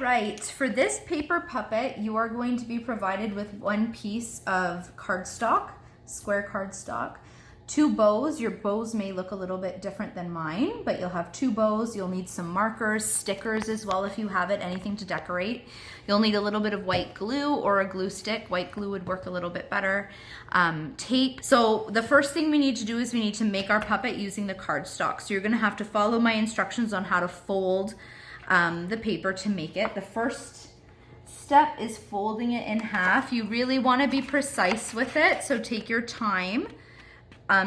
right, for this paper puppet, you are going to be provided with one piece of cardstock, square cardstock, 2 bows. Your bows may look a little bit different than mine, but you'll have 2 bows. You'll need some markers, stickers as well if you have it, anything to decorate. You'll need a little bit of white glue or a glue stick. White glue would work a little bit better. Tape. So the first thing we need to do is we need to make our puppet using the cardstock. So you're gonna have to follow my instructions on how to fold the paper to make it. The first step is folding it in half. You really want to be precise with it, so take your time,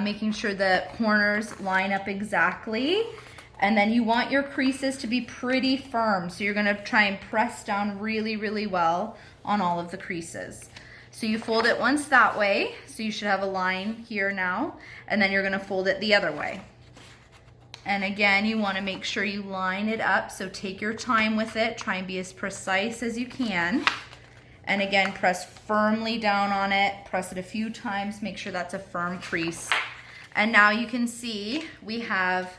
making sure the corners line up exactly. And then you want your creases to be pretty firm, so you're going to try and press down really, really well on all of the creases. So you fold it once that way, so you should have a line here now, and then you're going to fold it the other way. And again, you want to make sure you line it up, so take your time with it. Try and be as precise as you can. And again, press firmly down on it. Press it a few times, make sure that's a firm crease. And now you can see we have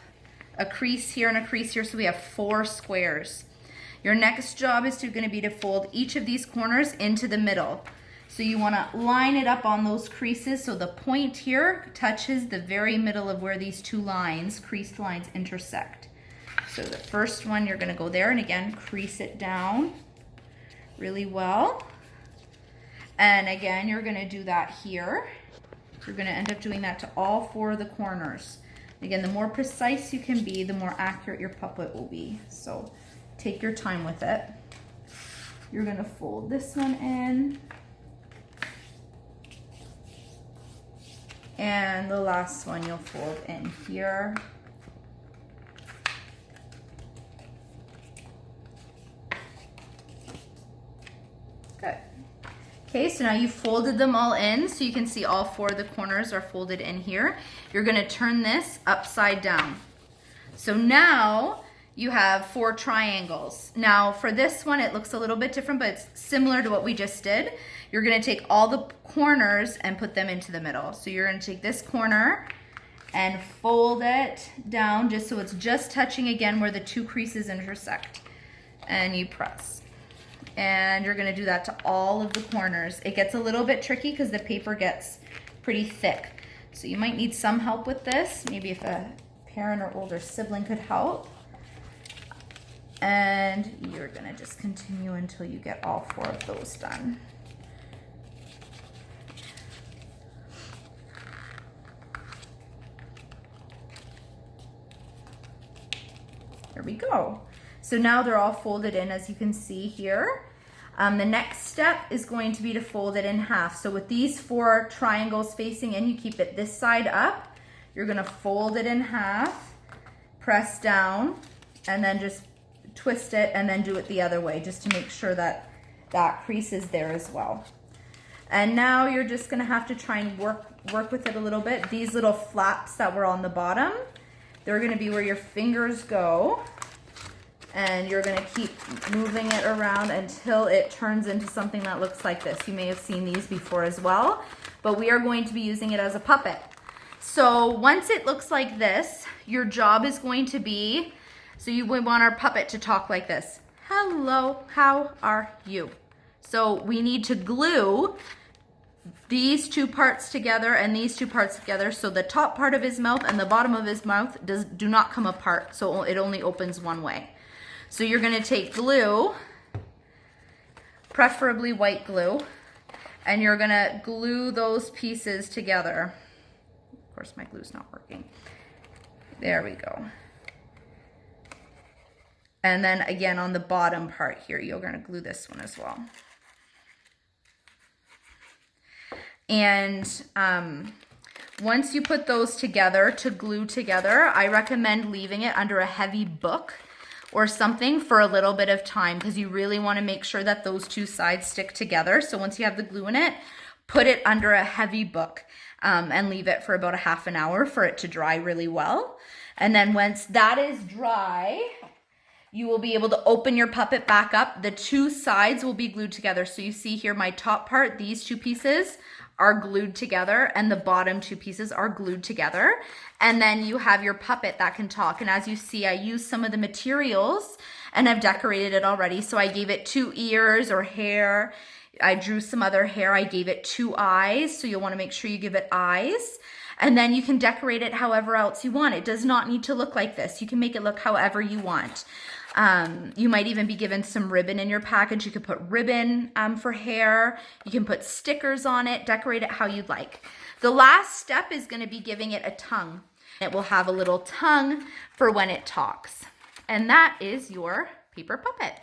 a crease here and a crease here, so we have 4 squares. Your next job is going to be to fold each of these corners into the middle. So you want to line it up on those creases so the point here touches the very middle of where these 2 lines, creased lines, intersect. So the first one, you're going to go there and again crease it down really well. And again, you're going to do that here. You're going to end up doing that to all 4 of the corners. Again, the more precise you can be, the more accurate your puppet will be. So take your time with it. You're going to fold this one in. And the last one you'll fold in here. Good. Okay, so now you've folded them all in, so you can see all 4 of the corners are folded in here. You're going to turn this upside down. So now you have 4 triangles. Now for this one, it looks a little bit different, but it's similar to what we just did. You're going to take all the corners and put them into the middle. So you're going to take this corner and fold it down just so it's just touching again where the 2 creases intersect. And you press. And you're going to do that to all of the corners. It gets a little bit tricky because the paper gets pretty thick. So you might need some help with this. Maybe if a parent or older sibling could help. And you're going to just continue until you get all 4 of those done. There we go. So now they're all folded in, as you can see here. The next step is going to be to fold it in half. So with these 4 triangles facing in, you keep it this side up. You're going to fold it in half, press down, and then just twist it and then do it the other way just to make sure that that crease is there as well. And now you're just going to have to try and work with it a little bit. These little flaps that were on the bottom, they're going to be where your fingers go. And you're going to keep moving it around until it turns into something that looks like this. You may have seen these before as well, but we are going to be using it as a puppet. So once it looks like this, your job is going to be, so you would want our puppet to talk like this. Hello, how are you? So we need to glue these 2 parts together and these 2 parts together so the top part of his mouth and the bottom of his mouth do not come apart, so it only opens one way. So you're going to take glue, preferably white glue, and you're going to glue those pieces together. Of course, my glue's not working. There we go. And then again on the bottom part here, you're going to glue this one as well. And once you put those together to glue together, I recommend leaving it under a heavy book or something for a little bit of time because you really want to make sure that those 2 sides stick together. So once you have the glue in it, put it under a heavy book and leave it for about a half an hour for it to dry really well. And then once that is dry, you will be able to open your puppet back up. The 2 sides will be glued together. So you see here my top part, these 2 pieces are glued together and the bottom 2 pieces are glued together. And then you have your puppet that can talk. And as you see, I use some of the materials and I've decorated it already. So I gave it 2 ears or hair. I drew some other hair. I gave it 2 eyes. So you'll want to make sure you give it eyes. And then you can decorate it however else you want. It does not need to look like this. You can make it look however you want. You might even be given some ribbon in your package. You could put ribbon for hair. You can put stickers on it. Decorate it how you'd like. The last step is going to be giving it a tongue. It will have a little tongue for when it talks. And that is your paper puppet.